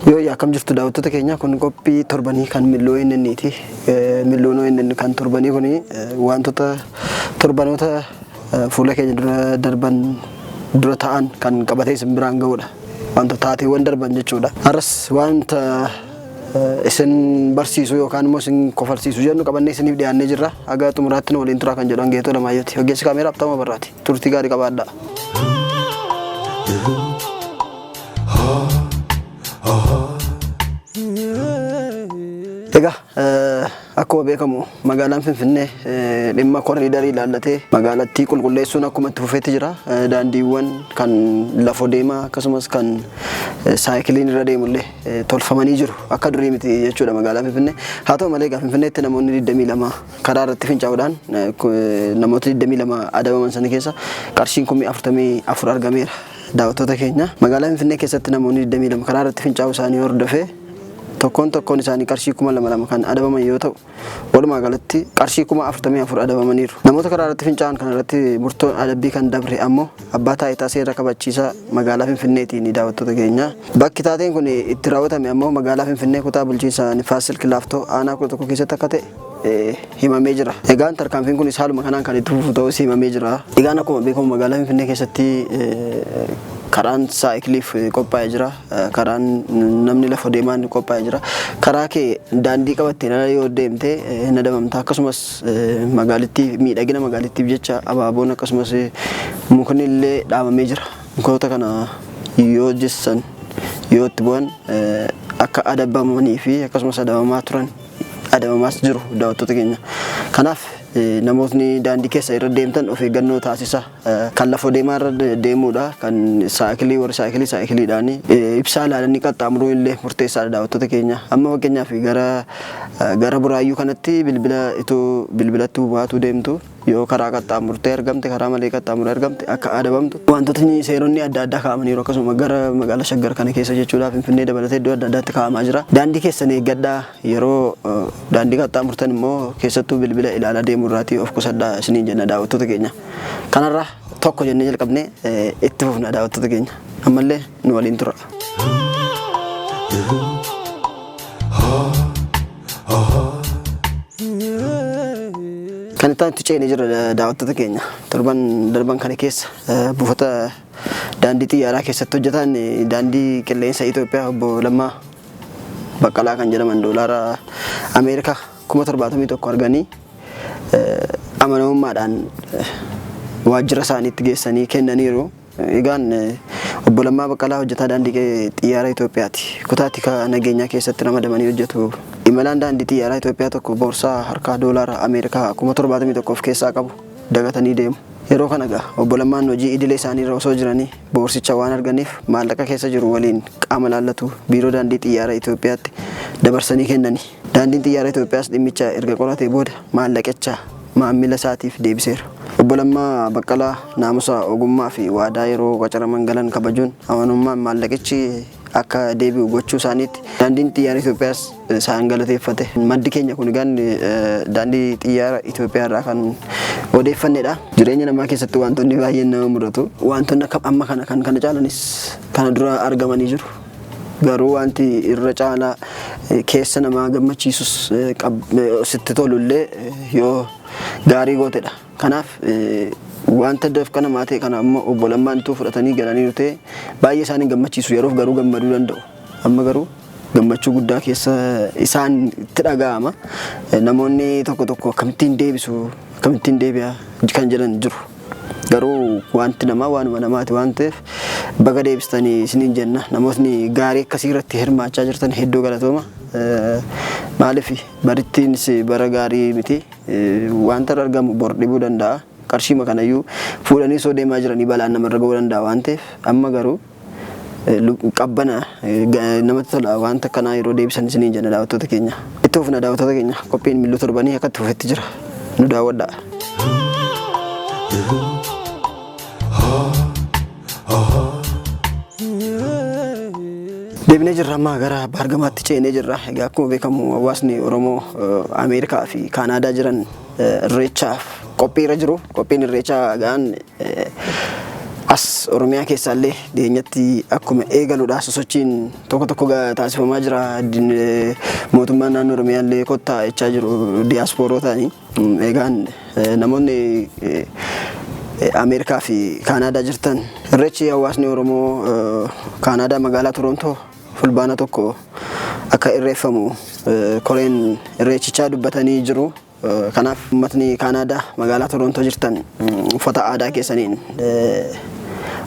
Yoo yakam jirtu daawwattoota keenya kun qophii torbanii kan milloo inniti milloo inni kan torbanii kun wantoota torbanoota fuula keenya dura ta'an kan qabatee isin biraan ga'uudha. Wantoota taateewwan darban jechuudha. Har'as wanta isin barsiisu yookaan immoo isin kofalsiisu jennu qabannee isiniif dhiyaannee jirra. Haga xumuraatti nu waliin turaa kan jedhu Geetoo Lamaayyoti. Ogeessi kaameeraa Abtaama Barraati. Turtii gaarii qabaadhaa. Egaa akkuma beekamu magaalaan Finfinnee dhimma koriidarii ilaallatee magaalattii qulqulleessuun akkuma itti fufeetti jira. Daandiiwwan kan lafoo deemaa akkasumas kan saayikiliin irra deemullee tolfamanii jiru. Akka durii miti jechuudha magaalaa Finfinnee. Haa ta'u malee egaa Finfinneetti namoonni 22 karaa irratti fincaa'uudhaan namoota 22 adabaman sana keessa qarshiin 44 argameera. Daawwattoota keenya magaalaa Finfinnee keessatti namoonni 22 karaa irratti fincaa'uu isaanii hordofee tokkoon isaanii qarshii 2,200 kan adabaman yoo ta'u walumaa galatti qarshii 44 adabamaniiru. Namoota karaa irratti fincaa'an kana irratti murtoon adabbii kan dabre ammoo abbaa taayitaa seera kabachiisaa magaalaa Finfinneetiin daawwattoota keenya. Bakki taateen kun itti raawwatame ammoo magaalaa Finfinnee kutaa bulchiinsa Nifaas Silk Laaftoo aanaa 11 keessatti akka ta'e himamee jira. Egaan tarkaanfiin kun haaluma kanaan kan itti fufu ta'uu himamee jira. Egaan akkuma beekamu magaalaa Finfinnee keessatti karaan saayikiliif qophaa'ee jira. Karaan namni lafa deemaan qophaa'ee jira. Karaa kee daandii qabattee nala yoo deemte nadamamta. Akkasumas magaalittii miidhagina magaalittiif jecha abaaboon akkasumas mukni illee dhaabamee jira. Mukoota kana yoo jessan yoo itti bu'an akka adabamanii fi akkasumas adabamaa turan adabamaas jiru daawwattoota keenya. Kanaaf namootni daandii keessa irra deemtan of eeggannoo taasisa. Kan lafoo deemaa irra deemuudha. Kan saayikilii warri saayikiliidhaan ibsaa ilaalanii qaxxaamuruu illee murteessaadha daawwattoota keenya. Amma fakkeenyaaf gara Buraayyuu kanatti bilbilatti bubaatuu deemtu yoo karaa qaxxaamurtee argamte karaa malee qaxxaamuree argamte akka adabamtu wantootni seeronni adda addaa kaa'amaniiru. Akkasuma gara magaalaa Shaggar kana keessa jechuudha Finfinnee dabalatee iddoo adda addaatti kaa'amaa jira. Daandii keessan eeggadhaa. Yeroo daandii qaxxaamurtan immoo keessattuu bilbila ilaalaa deemuu irraatii of qusadhaa isiniin jenna daawwattoota keenya. Kanarraa tokko jennee jalqabnee itti fufna daawwattoota keenya. Ammallee nu waliin tura. Kan itti ceenee jira daawwattoota keenya. Torban darban kana keessa buufata daandii xiyyaaraa keessatti hojjetan daandii qilleensa Itoophiyaa obbo Lammaa Baqqalaa kan jedhaman doolaara Ameerikaa 71,000 arganii amanamummaadhaan waajjira isaaniitti geessanii kennaniiru. Egaan obbo Lammaa Baqqalaa hojjetaa daandii xiyyaaraa Itoophiyaati. Kutaatti nageenyaa keessatti ramadamanii hojjetu. Imalaan daandii xiyyaaraa Itoophiyaa tokko boorsaa harkaa doolaara Ameerikaa 71,000 of keessaa qabu dagatanii deemu. Yeroo kana egaa obbo Lammaan hojii idilee isaanii irra osoo jiranii boorsicha waan arganiif maallaqa keessa jiru waliin qaama laallatu biiroo daandii xiyyaaraa Itoophiyaatti dabarsanii kennanii. Daandiin xiyyaaraa Itoophiyaas dhimmicha erga qoratee booda maallaqicha maamila isaatiif deebiseera. Obbo Lammaa Baqqalaa naamusa ogummaa fi waadaa yeroo qacaraman galan kabajuun amanamummaan maallaqichi akka deebi'u gochuu isaaniitti daandiin xiyyaara Itoophiyaas isaan galateeffate. Maddi keenya kun egaan daandii xiyyaara Itoophiyaa irraa kan odeeffannedha. Jireenya namaa keessatti wantoonni baay'een nama mudatu. Wantoonni akka amma kana caalanis kana dura argamanii jiru. Garuu wanti irra caalaa keessa namaa gammachiisus sitti tolullee yoo gaarii gootedha. Kanaaf wanta dafqa namaa ta'e kana amma obbo Lammaan fudhatanii galanii ta'e baay'ee isaanii gammachiisu. Yeroof garuu gammaduu danda'u. Amma garuu gammachuu guddaa keessa isaan itti dhaga'ama. Namoonni tokko akkamittiin deebisu akkamittiin deebi'a kan jedhan jiru. Garuu wanti namaa waanuma namaati waan ta'eef baga deebistanii isiniin jenna. Namootni gaarii akkasii irratti hirmaachaa jirtan hedduu galatooma. Maaliif barittiinis bara gaarii miti wanta argamu bor dhibuu danda'a. Qarshiima kanayyuu fuudhanii soo deemaa jiranii balaan namarra ga'uu danda'a waan ta'eef amma garuu qabbana namatti tola wanta kanaa yeroo deebisan isiniin jenna daawwattoota keenya. Itti fufna daawwattoota keenya. Qophiin milluu torbanii akka itti fufetti jira. Nu daawwadhaa. Deebinee jirra ammaa gara Baargamaatti ceenee jirra. Egaa akkuma beekamu hawaasni Oromoo Ameerikaa fi Kaanaadaa jiran irreechaaf qophiirra jiru. Qophiin irreechaa gaan as Oromiyaa keessaallee dhiyeenyatti akkuma eegaluudha sosochiin tokko taasifamaa jira. Mootummaan naannoo Oromiyaallee kottaa jechaa jiru diiyaasporootaani. Egaan namoonni Ameerikaa fi Kaanaadaa jirtan irreechi hawaasni Oromoo Kaanaadaa magaalaa Torontoo fulbaana tokko akka irreeffamu koreen irreechichaa dubbatanii jiru. Kanaaf uummatni Kaanaadaa magaalaa Torontoo jirtan uffata aadaa keessaniin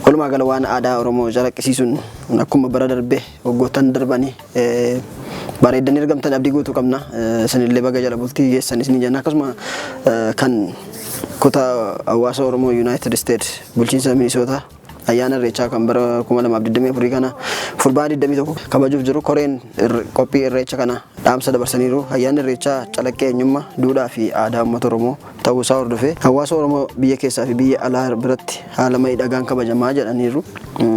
walumaa gala waan aadaa Oromoo jalaqqisiisuun akkuma bara darbe waggoottan darbanii bareedanii argamtan abdii guutuu qabna. Isinillee baga jala bultii geessan isin jenna. Akkasuma kan kutaa hawaasa Oromoo United States bulchiinsa Minnesota ayyaana irreechaa kan bara 2024 kana fulbaana 21 kabajuuf jiru. Koreen qophii irreecha kana dhaamsa dabarsaniiru. Ayyaanni irreechaa calaqqee eenyummaa duudhaa fi aadaa uummata Oromoo ta'uu isaa hordofee hawaasa Oromoo biyya keessaa fi biyya alaa biratti haala miidhagaan kabajamaa jedhaniiru.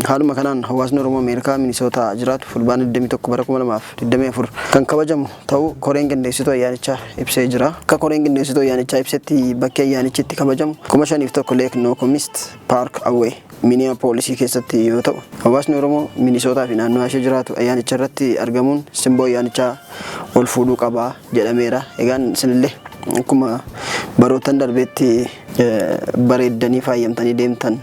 Haaluma kanaan hawaasni Oromoo Ameerikaa Minnesota jiraatu fulbaana 21 bara 2024 kan kabajamu ta'uu koreen qindeessituu ayyaanichaa ibsee jira. Akka koreen qindeessituu ayyaanichaa ibsetti bakki ayyaanichi itti kabajamu 5,001 Lake Nokomis Park Away Minneapolis keessatti yoo ta'u, hawaasni Oromoo Minnesota fi naannoo ishee jiraatu ayyaanicha irratti argamuun simboo ayyaanichaa ol fuudhuu qaba jedhameera. Egaan isinillee akkuma barootan darbeetti bareeddanii faayamtanii deemtan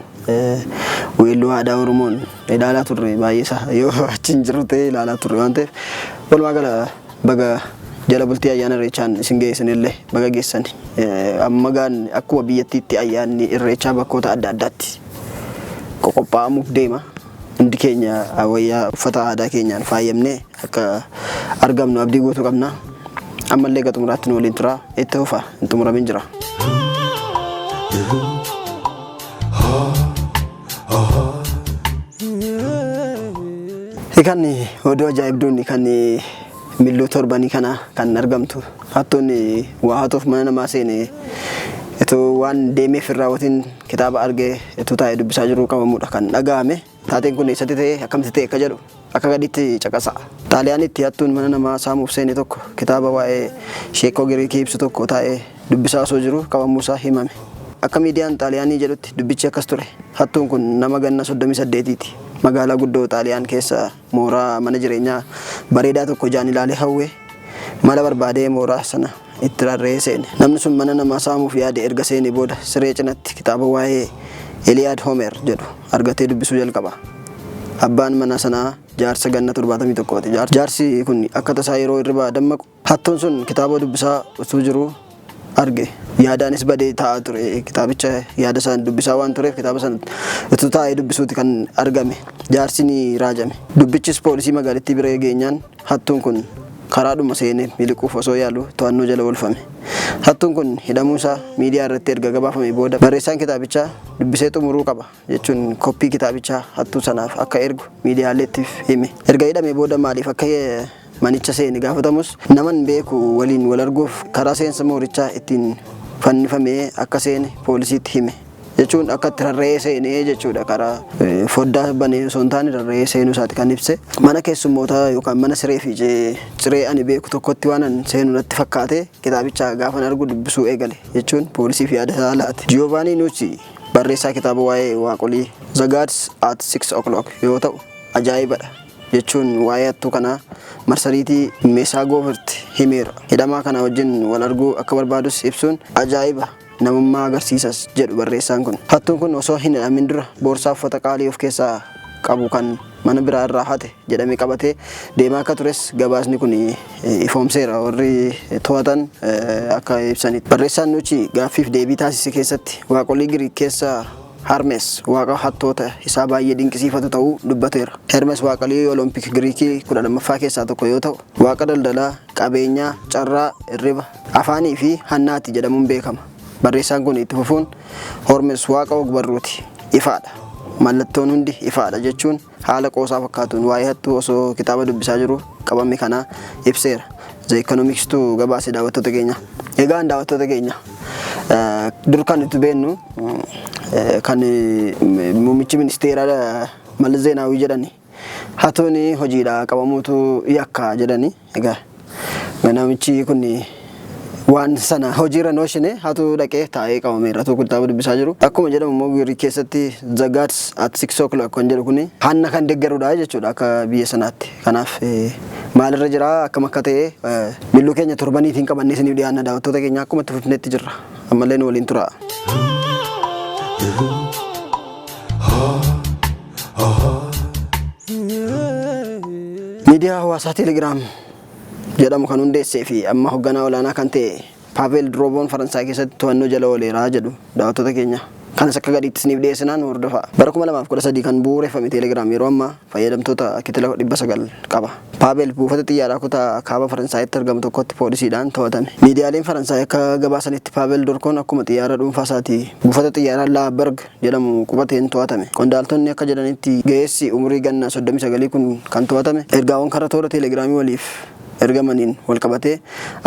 weelluu aadaa Oromoon ilaalaa turre baay'eesaa yoo achiin jiru ta'e ilaalaa turre waan ta'eef walumaa gala baga jala bultii ayyaana irreechaan isin geessanillee baga geessan. Amma gaan akkuma biyyattiitti ayyaanni irreechaa bakkoota adda addaatti qophaa'amuuf deema. Hundi keenya wayyaa uffata aadaa keenyaan faayamnee akka argamnu abdii guutuu qabna. Ammallee gara xumuraatti nu waliin tura. Itti fufa hin xumuramin jira. Kan oduu ajaa'ibduun kan milluu torbanii kana kan argamtu hattoonni waa hatuuf mana namaa seene itoo waan deemeef hin raawwatin kitaaba argee itoo taa'ee dubbisaa jiru qabamuudha kan dhaga'ame. Taateen kun eessatti ta'e akkamitti ta'e akka jedhu akka gaditti caqasa. Xaaliyaanitti hattuun mana namaa saamuuf seene tokko kitaaba waa'ee sheekoo Giriikii ibsu tokko taa'ee dubbisaa osoo jiru qabamuusaa himame. Akka miidiyaan Xaaliyaanii jedhutti dubbichi akkas ture. Hattuun kun nama ganna 38ti. Magaalaa guddoo Xaaliyaan keessa mooraa mana jireenyaa bareedaa tokko ijaan ilaalee hawwee mala barbaadee mooraa sana itti rarra'ee seene. Namni sun mana namaa saamuuf yaade erga seene booda siree cinatti kitaaba waa'ee Eliyaad Homer jedhu argatee dubbisuu jalqaba. Abbaan mana sanaa jaarsa ganna 71ti. Jaarsi kun akka tasaa yeroo irribaa dammaqu hattuun sun kitaaba dubbisaa utuu jiru arge. Yaadaanis badee taa'aa ture. Kitaabicha yaada isaan dubbisaa waan tureef kitaaba sana utuu taa'ee dubbisuuti kan argame. Jaarsi ni raajame. Dubbichis poolisii magaalittii bira geenyaan hattuun kun karaadhuma seenee miliquuf osoo yaalu to'annoo jala oolfame. Hattuun kun hidhamuusaa miidiyaa irratti erga gabaafame booda barreessaan kitaabichaa dubbisee xumuruu qaba jechuun koppii kitaabichaa hattuu sanaaf akka ergu miidiyaaleettiif hime. Erga hidhame booda maaliif akka manicha seene gaafatamus naman beeku waliin wal arguuf karaa seensa moorichaa ittiin fannifamee akka seene poolisiitti hime. Jechuun akka itti rarra'ee seenee jechuudha. Karaa foddaa banee osoo hin taane rarra'ee seenuu isaati kan ibse. Mana keessummootaa yookaan mana siree fi ciree ani beeku tokkotti waan seenuu natti fakkaate kitaabicha gaafan argu dubbisuu eegale jechuun poolisiif yaada isaa laate. Giovanni Nucci barreessaa kitaaba waa'ee waaqolii The Gods at 6 o'clock yoo ta'u ajaa'ibadha jechuun waa'ee hattuu kanaa marsariitii Meesaa Goofirt himeera. Hidhamaa kana wajjin wal arguu akka barbaadus ibsuun ajaa'iba namummaa agarsiisas jedhu barreessaan kun. Hattuun kun osoo hin hidhamin dura boorsaa uffata qaalii of keessaa qabu kan mana biraa irraa hate jedhamee qabatee deemaa akka tures gabaasni kun ifoomseera warri to'atan akka ibsanitti. Barreessaan Nucci gaaffiif deebii taasise keessatti waaqolii Giriik keessaa Hermes waaqa hattoota isaa baay'ee dinqisiifatu ta'uu dubbateera. Hermes waaqolii Olompik Giriikii 12ffaa keessaa tokko yoo ta'u waaqa daldalaa, qabeenyaa, carraa, hirriba, afaanii fi hannaati jedhamuun beekama. Barreessaan kun itti fufuun Hermes waaqa ogbarruuti, ifaadha. Mallattoon hundi ifaadha jechuun haala qoosaa fakkaatuun waa'ee hattuu osoo kitaaba dubbisaa jiru qabame kana ibseera. The Economicstu gabaase daawwattoota keenya. Egaan daawwattoota keenya dur kan itti beennu kan muummichi ministeeraa Mallas Zeenaawii jedhani Hatuni hojiidha qabamuutu yakka jedhani egaa ganamichi kunni waan sana hojiirra nooshine hatu dhaqee taa'ee qabameera tokko kitaaba dubbisaa jiru akkuma jedhamu immoo guyyaa keessatti the guards at 6 o'clock kan jedhu kuni hanna kan deeggaruudha jechuudha akka biyya sanaatti kanaaf maalirra jira akkam akka ta'e billuu keenya torbaniitiin qabannee isiniif dhiyaanna daawwattoota keenya akkuma itti fufneetti jirra ammallee nu waliin tura. Miidiyaa hawaasaa Telegram jedhamu kan hundeessee fi amma hoogganaa olaanaa kan ta'e Pavel Durov Faransaay keessatti to'annoo jala ooleera jedhu daawwattoota keenya kanas akka gadiitti isiniif dhiyeessinaan hordofa. Bara 2013 kan bu'uureffame Telegram yeroo ammaa fayyadamtoota kitila 900 qaba. Pavel buufata xiyyaaraa kutaa kaaba Faransaaytti argamu tokkotti poolisiidhaan to'atame. Miidiyaaleen Faransaay akka gabaasanitti Pavel Durov akkuma xiyyaara dhuunfaa isaatii buufata xiyyaaraa La Berg jedhamu qubateen to'atame. Qondaaltonni akka jedhanitti ga'eessi umurii ganna 39 kun kan to'atame ergaawwan karaa toora Telegiraamii waliif ergamaniin wal qabatee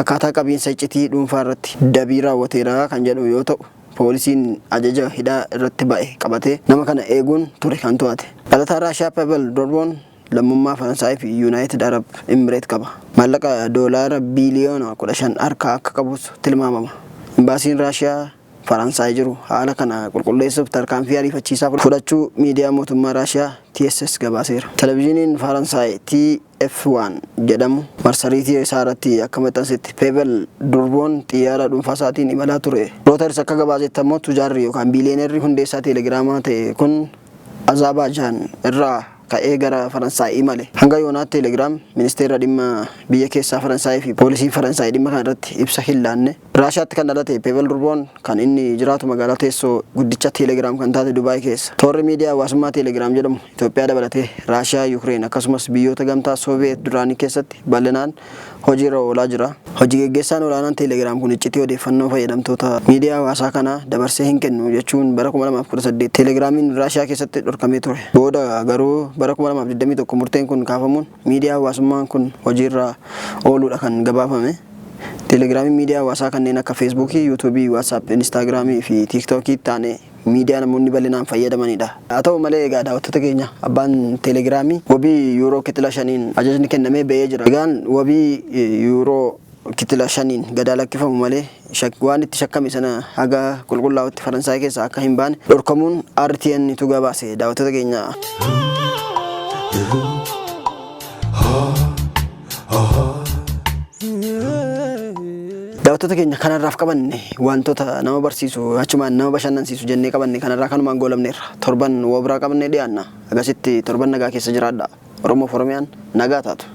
akkaataa qabiinsa iccitii dhuunfaa irratti dabii raawwateera kan jedhu yoo ta'u poolisiin ajaja hidhaa irratti ba'e qabatee nama kana eeguun ture kan to'ate. Dhalataa Raashiyaa Pavel Durov lammummaa Faransaay fi United Arab Emirates qaba. Maallaqa doolaara biliyoona 15 harkaa akka qabus tilmaamama. Imbaasiin Raashiyaa Faransaay jiru haala kana qulqulleessuuf tarkaanfii ariifachiisaa fudhachuu miidiyaa mootummaa Raashiyaa TSS gabaaseera. Televiziiniin Faransaay TF1 jedhamu marsariitii isaa irratti akka maxxansetti Pavel Durov xiyyaara dhuunfaa isaatiin imalaa ture. Reuters akka gabaasetti immoo tujaarri yookaan biiliyooneerri hundeessaa Telegiraamaa ta'e kun Azerbaijan irraa ka'ee gara Faransaay imale. Hanga yoonaatti Telegram ministeera dhimma biyya keessaa Faransaay fi poolisiin Faransaay dhimma kana irratti ibsa hin laanne. Raashiyaatti kan dhalate Pavel Durov kan inni jiraatu magaalaa teessoo guddicha Telegram kan taate Dubaay keessa. Toorri miidiyaa hawaasummaa Telegram jedhamu Itoophiyaa dabalatee Raashiyaa, Yuukireen akkasumas biyyoota gamtaa Sooviyeet duraanii keessatti bal'inaan hojiirra oolaa jira. Hojii gaggeessaan olaanaan Telegram kun iccitii odeeffannoo fayyadamtoota miidiyaa hawaasaa kana dabarsee hin kennu jechuun bara 2018 Telegramiin Raashiyaa keessatti dhorkamee ture. Booda garuu bara 2021 murteen kun kaafamuun miidiyaa hawaasummaan kun hojiirra ooluudha kan gabaafame. Telegramiin miidiyaa hawaasaa kanneen akka Facebook, YouTube, WhatsApp, Instagram fi TikTok taane miidiyaa namoonni bal'inaan fayyadamanidha. Haa ta'u malee egaa daawwattoota keenya abbaan Telegiraamii wabii yuuroo kitila 5 ajajni kennamee ba'ee jira. Egaan wabii yuuroo kitila 5 gadaa lakkifamu malee waan itti shakkame sana haga qulqullaa'utti Faransaay keessaa akka hin baane dhorkamuun RTN tu gabaase daawwattoota keenya. Daawwattoota keenya kanarraaf qabanne wantoota nama barsiisu achumaan nama bashannansiisu jennee qabanne kanarraa kanumaan goolabneerra torban wabraa qabannee dhiyaanna agasitti torban nagaa keessa jiraadha. Oromoof Oromiyaan nagaa taatu.